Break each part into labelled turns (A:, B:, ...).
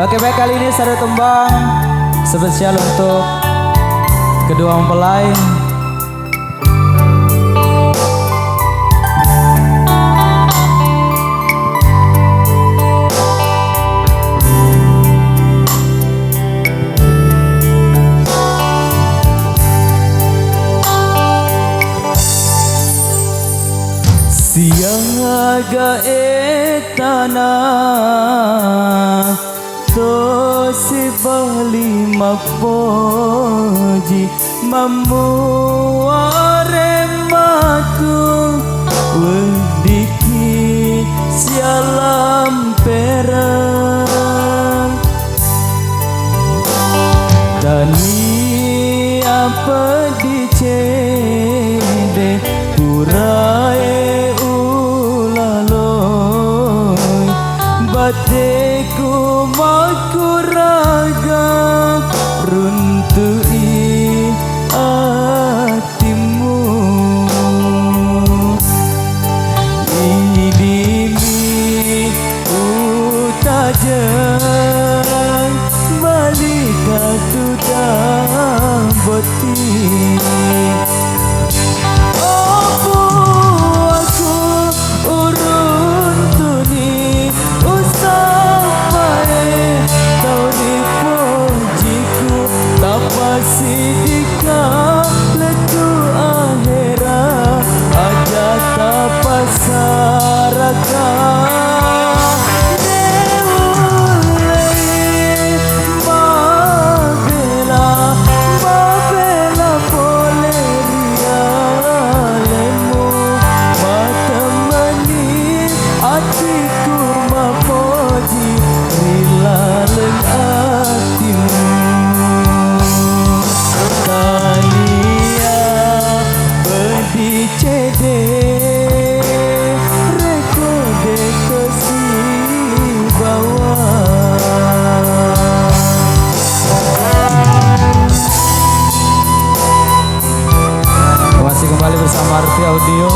A: Oke, baik, kali ini satu tembang spesial untuk kedua mempelai. Siang aga tanah to si bali mapoji mamuare matu wediki sialam perang dani apa dicede purae ulaloi bateku makuraga runtui hatimu idimi utajan balika tudang boti. Sidika letu akhirah aja tapasaraka deulai mabela poleria lemu matemani hatiku mapoji rilaleng hatimu. Cede rekode kasih bawah. Masih kembali bersama Arfi Audio.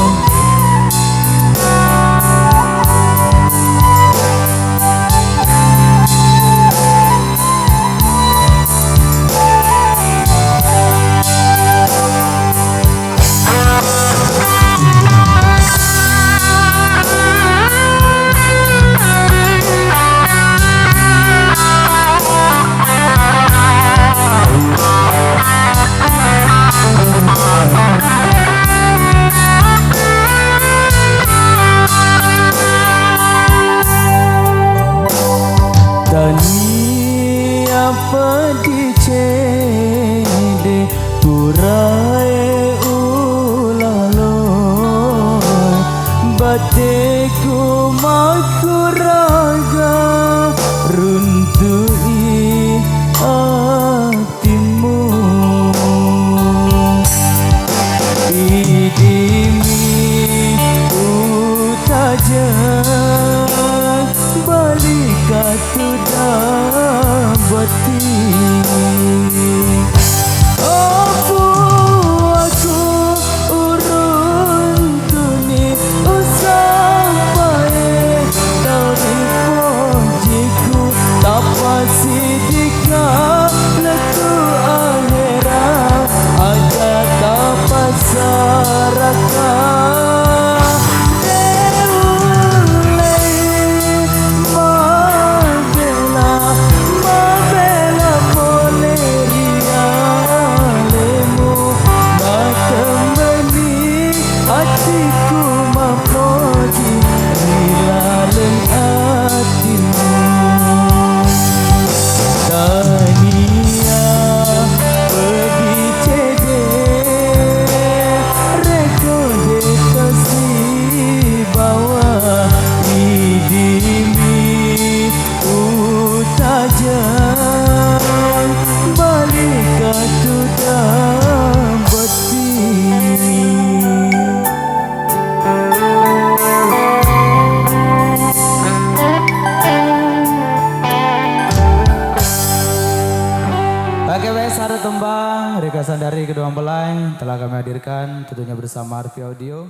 A: Dani apa dicede purae ulaloi bateku makuraga runtui hatimu idimi utajan balika tudang boti. Aku urun tuni usampai tau di pojiku tapasidika letu akhirah aja tapasaraka hatiku mapoji rilaleng hatimu. Tania pergi cede rekode kasih bawah idimi utajan balika tudang boti. Oke, baik, satu tembang requestan dari kedua mempelai telah kami hadirkan tentunya bersama Arfi Audio.